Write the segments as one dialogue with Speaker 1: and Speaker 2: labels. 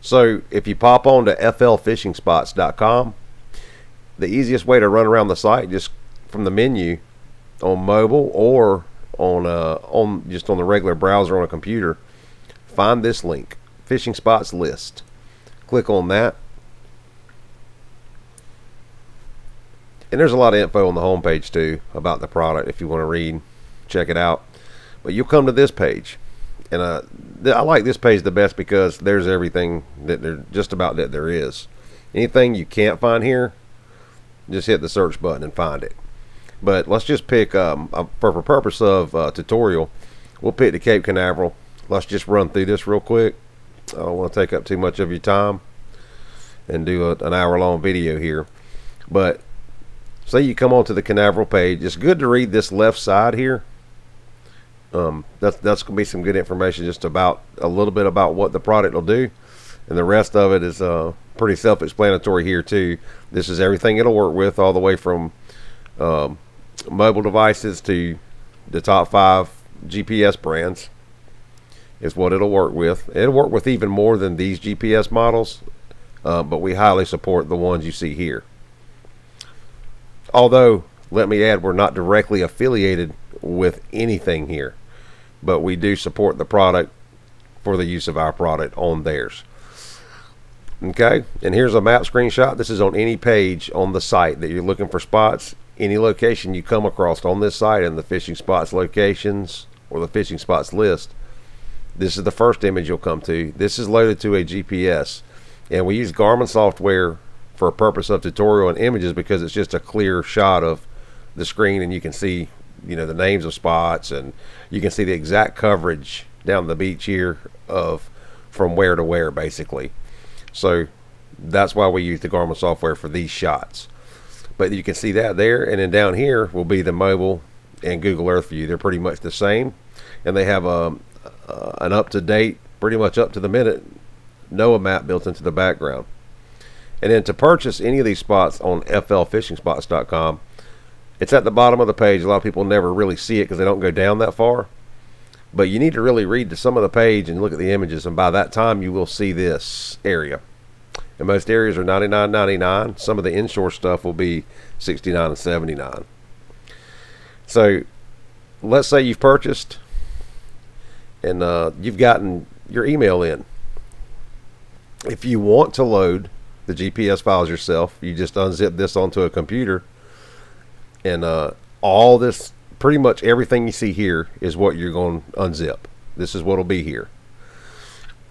Speaker 1: So if you pop on to flfishingspots.com, the easiest way to run around the site, just from the menu on mobile or on just on the regular browser on a computer, find this link, Fishing Spots List. Click on that, and there's a lot of info on the home page too about the product if you want to read, check it out. But you'll come to this page, and I like this page the best because there's everything that there is. Anything you can't find here, just hit the search button and find it. But let's just pick for the purpose of tutorial, we'll pick the Cape Canaveral. Let's just run through this real quick. I don't want to take up too much of your time and do an hour-long video here. But say you come onto the Canaveral page, it's good to read this left side here. That's going to be some good information, just about a little bit about what the product will do, and the rest of it is pretty self-explanatory here too. This is everything it'll work with, all the way from mobile devices to the top 5 GPS brands is what it'll work with. It'll work with even more than these GPS models, but we highly support the ones you see here. Although, let me add, we're not directly affiliated with anything here, but we do support the product for the use of our product on theirs. Okay, and here's a map screenshot. This is on any page on the site that you're looking for spots. Any location you come across on this site in the Fishing Spots locations or the Fishing Spots list, this is the first image you'll come to. This is loaded to a GPS, and we use Garmin software for a purpose of tutorial and images because it's just a clear shot of the screen, and you can see, you know, the names of spots, and you can see the exact coverage down the beach here of from where to where basically. So that's why we use the Garmin software for these shots. But you can see that there, and then down here will be the mobile and Google Earth view. They're pretty much the same, and they have an up-to-date, pretty much up to the minute NOAA map built into the background. And then to purchase any of these spots on flfishingspots.com, it's at the bottom of the page. A lot of people never really see it because they don't go down that far, but you need to really read some of the page and look at the images, and by that time you will see this area. And most areas are $99.99. Some of the inshore stuff will be $69 and $79. So let's say you've purchased and you've gotten your email in. If you want to load the GPS files yourself, you just unzip this onto a computer, and all this, pretty much everything you see here is what you're going to unzip. This is what will be here.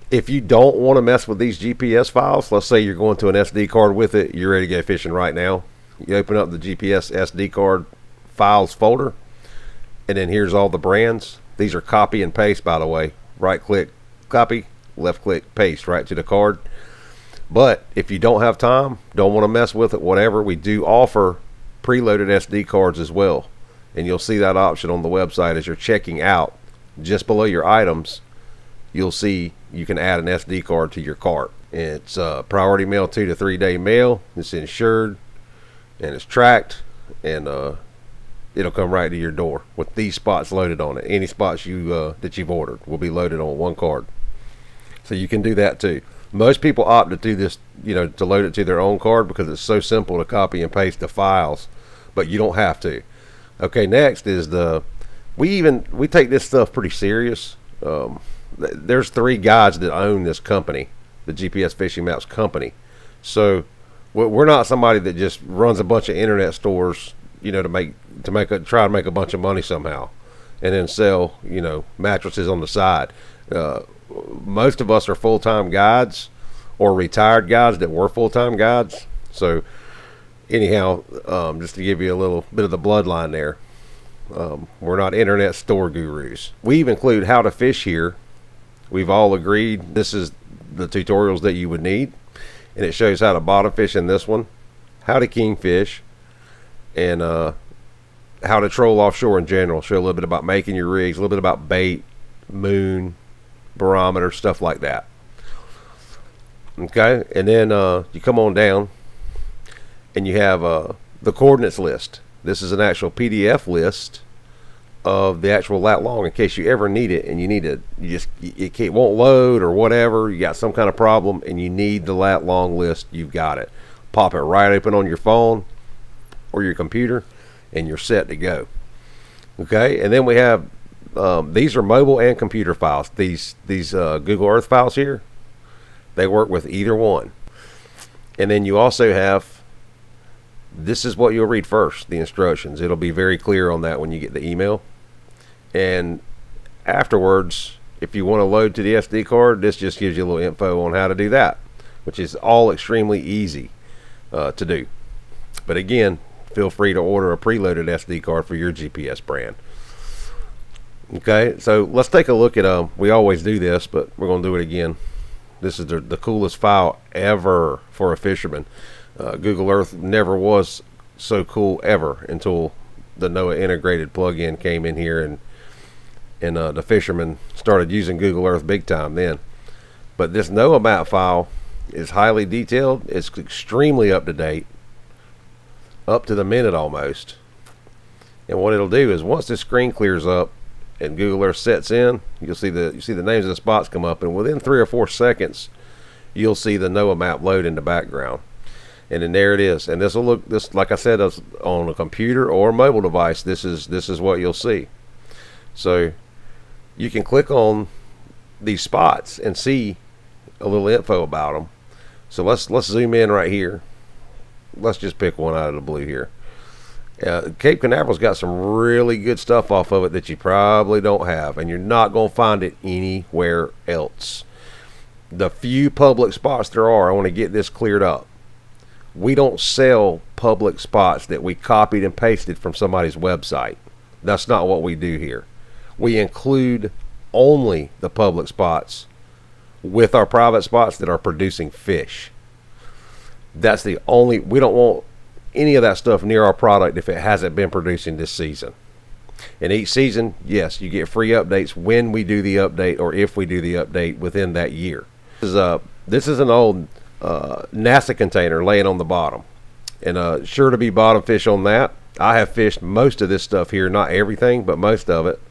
Speaker 1: If you don't want to mess with these GPS files, let's say you're going to an SD card with it, you're ready to go fishing right now, you open up the GPS SD card files folder, and then here's all the brands. These are copy and paste, by the way. Right click, copy, left click, paste right to the card. But if you don't have time, don't want to mess with it, whatever, we do offer preloaded SD cards as well, and you'll see that option on the website as you're checking out. Just below your items, you'll see you can add an SD card to your cart. It's priority mail, 2 to 3 day mail. It's insured and it's tracked, and it'll come right to your door with these spots loaded on it. Any spots you that you've ordered will be loaded on one card, so you can do that too. Most people opt to do this, you know, to load it to their own card because it's so simple to copy and paste the files, but you don't have to. Okay, next is we take this stuff pretty serious. There's 3 guys that own this company, the GPS Fishing Maps company. So we're not somebody that just runs a bunch of internet stores, you know, try to make a bunch of money somehow and then sell, you know, mattresses on the side. Most of us are full-time guides or retired guides that were full-time guides. So anyhow, just to give you a little bit of the bloodline there, we're not internet store gurus. We even include how to fish here. We've all agreed this is the tutorials that you would need, and it shows how to bottom fish in this one, how to kingfish, and how to troll offshore in general. Show a little bit about making your rigs, a little bit about bait, moon, barometer, stuff like that. Okay, and then you come on down and you have the coordinates list. This is an actual PDF list of the actual lat long in case you ever need it and you need it. It won't load or whatever. You got some kind of problem and you need the lat long list. You've got it. Pop it right open on your phone or your computer, and you're set to go. Okay, and then we have these are mobile and computer files. These Google Earth files here, they work with either one. And then you also have, this is what you'll read first, the instructions. It'll be very clear on that when you get the email. And afterwards, if you want to load to the SD card, this just gives you a little info on how to do that, which is all extremely easy to do. But again, feel free to order a preloaded SD card for your GPS brand. Okay, so let's take a look at, we always do this, but we're going to do it again. This is the coolest file ever for a fisherman. Google Earth never was so cool ever until the NOAA integrated plugin came in here, and the fishermen started using Google Earth big time then. But this NOAA map file is highly detailed. It's extremely up to date, up to the minute almost. And what it'll do is once this screen clears up and Google Earth sets in, you see the names of the spots come up, and within 3 or 4 seconds you'll see the NOAA map load in the background. And then there it is. And this will look, this, like I said, on a computer or a mobile device, this is what you'll see. So you can click on these spots and see a little info about them. So let's zoom in right here. Let's just pick one out of the blue here. Cape Canaveral's got some really good stuff off of it that you probably don't have, and you're not going to find it anywhere else. The few public spots there are, I want to get this cleared up. We don't sell public spots that we copied and pasted from somebody's website. That's not what we do here. We include only the public spots with our private spots that are producing fish. That's the only, we don't want any of that stuff near our product if it hasn't been producing this season. And each season, yes, you get free updates when we do the update, or if we do the update within that year. This is an old NASA container laying on the bottom, and sure to be bottom fish on that. I have fished most of this stuff here, not everything, but most of it.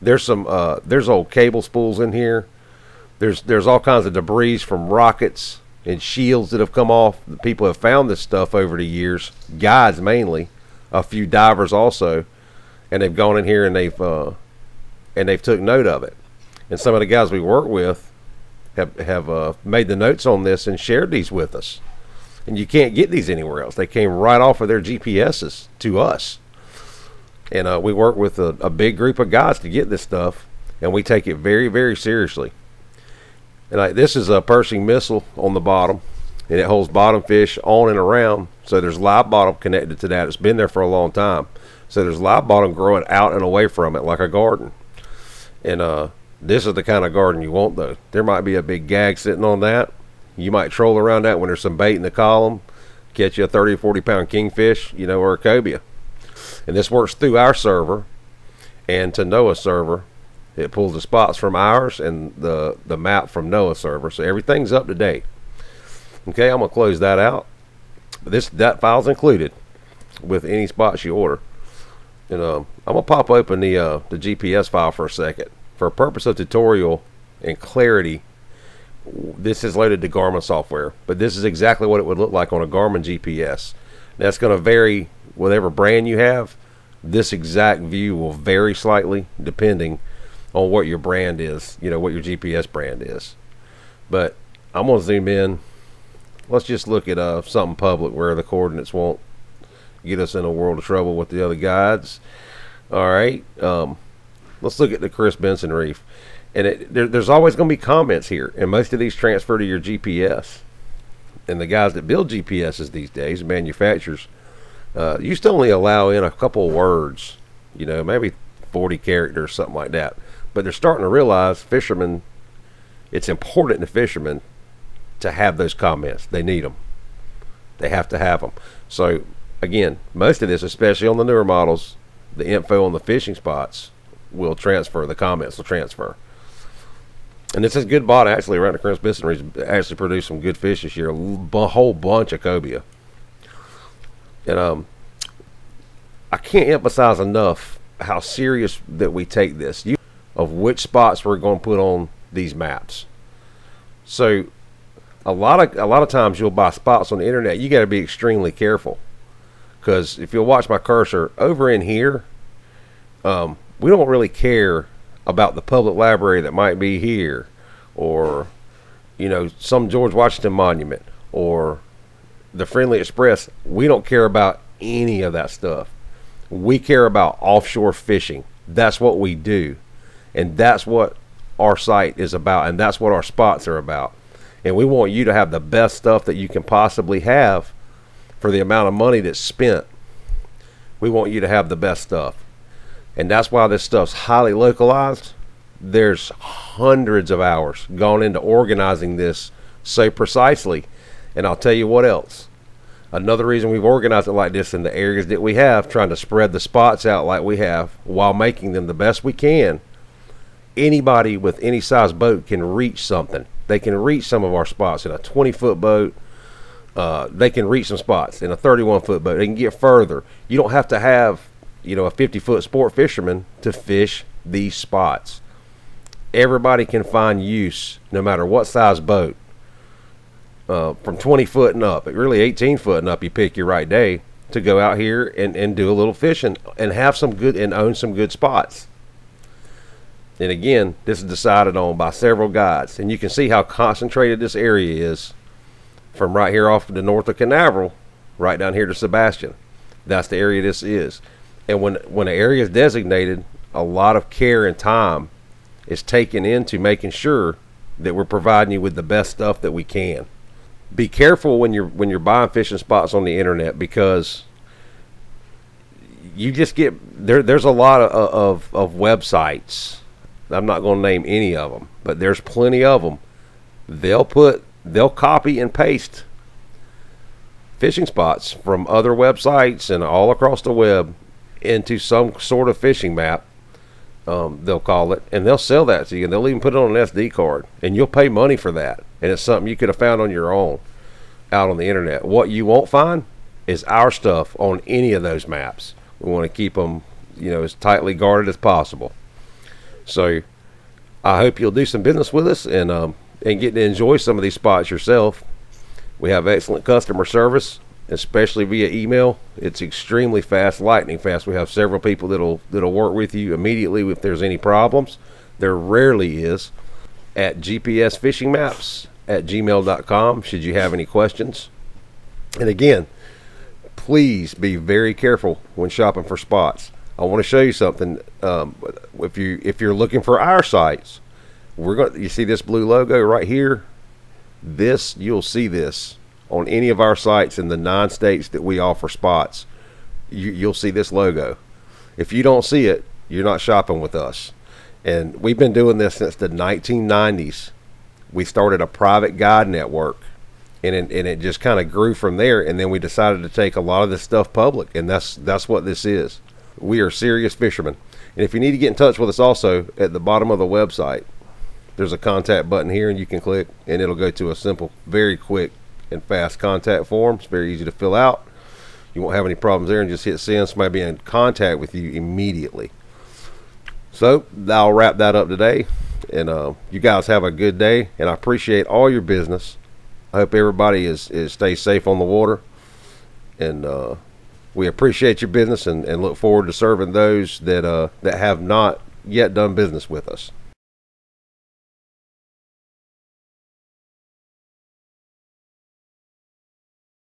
Speaker 1: There's some there's old cable spools in here. There's all kinds of debris from rockets and shields that have come off. People have found this stuff over the years, guides mainly, a few divers also, and they've gone in here and they've took note of it. And some of the guys we work with have made the notes on this and shared these with us. And you can't get these anywhere else. They came right off of their GPSs to us. And we work with a big group of guys to get this stuff, and we take it very, very seriously. And this is a Pershing missile on the bottom, and it holds bottom fish on and around. So there's live bottom connected to that. It's been there for a long time. So there's live bottom growing out and away from it like a garden. And this is the kind of garden you want, though. There might be a big gag sitting on that. You might troll around that when there's some bait in the column, catch you a 30 or 40 pound kingfish, you know, or a cobia. And this works through our server and to NOAA server. It pulls the spots from ours and the map from NOAA server, so everything's up to date. Okay, I'm gonna close that out. That file's included with any spots you order. And I'm gonna pop open the GPS file for a second. For a purpose of tutorial and clarity, this is loaded to Garmin software, but this is exactly what it would look like on a Garmin GPS. That's going to vary whatever brand you have. This exact view will vary slightly depending on what your brand is, you know, what your GPS brand is. But I'm going to zoom in. Let's just look at something public where the coordinates won't get us in a world of trouble with the other guides. All right, let's look at the Chris Benson Reef. And there's always going to be comments here, and most of these transfer to your GPS. And the guys that build GPSs these days, manufacturers, used to only allow in a couple words, you know, maybe 40 characters, something like that. But they're starting to realize fishermen, it's important to fishermen to have those comments. They need them. They have to have them. So again, most of this, especially on the newer models, the info on the fishing spots will transfer, the comments will transfer. And this is good bot actually around the Chris Benson Reef. Actually produced some good fish this year, a whole bunch of cobia. And I can't emphasize enough how serious that we take this, of which spots we're going to put on these maps. So a lot of times you'll buy spots on the internet. You got to be extremely careful, because if you'll watch my cursor over in here, we don't really care about the public library that might be here, or some George Washington monument, or the Friendly Express. We don't care about any of that stuff. We care about offshore fishing. That's what we do, and that's what our site is about, and that's what our spots are about. And we want you to have the best stuff that you can possibly have for the amount of money that's spent. We want you to have the best stuff, and that's why this stuff's highly localized. There's hundreds of hours gone into organizing this so precisely. And I'll tell you what else. Another reason we've organized it like this in the areas that we have, trying to spread the spots out like we have while making them the best we can. Anybody with any size boat can reach something. They can reach some of our spots in a 20-foot boat. They can reach some spots in a 31-foot boat. They can get further. You don't have to have a 50-foot sport fisherman to fish these spots. Everybody can find use, no matter what size boat, from 20 foot and up. Really 18 foot and up, you pick your right day to go out here and do a little fishing and have some good and own some good spots. And again, this is decided on by several guides, and you can see how concentrated this area is from right here off the north of Canaveral right down here to Sebastian. That's the area this is. And when an area is designated, a lot of care and time is taken into making sure that we're providing you with the best stuff that we can. Be careful when you're buying fishing spots on the internet, because you just get there's a lot of websites. I'm not going to name any of them, but there's plenty of them. They'll copy and paste fishing spots from other websites and all across the web into some sort of fishing map. They'll call it, and they'll sell that to you, and they'll even put it on an SD card, and you'll pay money for that. And it's something you could have found on your own out on the internet. What you won't find is our stuff on any of those maps. We want to keep them as tightly guarded as possible. So I hope you'll do some business with us and get to enjoy some of these spots yourself. We have excellent customer service, especially via email. It's extremely fast, lightning fast. We have several people that'll work with you immediately if there's any problems. There rarely is. At gpsfishingmaps@gmail.com should you have any questions. And again, please be very careful when shopping for spots. I want to show you something. If you're looking for our sites, you see this blue logo right here. You'll see this on any of our sites in the 9 states that we offer spots. You'll see this logo. If you don't see it, you're not shopping with us. And we've been doing this since the 1990s. We started a private guide network, and it just kind of grew from there. And then we decided to take a lot of this stuff public, and that's what this is. We are serious fishermen. And if you need to get in touch with us, also at the bottom of the website, there's a contact button here, and you can click, and it'll go to a simple, very quick and fast contact form. It's very easy to fill out. You won't have any problems there, and just hit send. Somebody will be in contact with you immediately. So I'll wrap that up today, and you guys have a good day, and I appreciate all your business. I hope everybody stays safe on the water, and we appreciate your business and look forward to serving those that have not yet done business with us.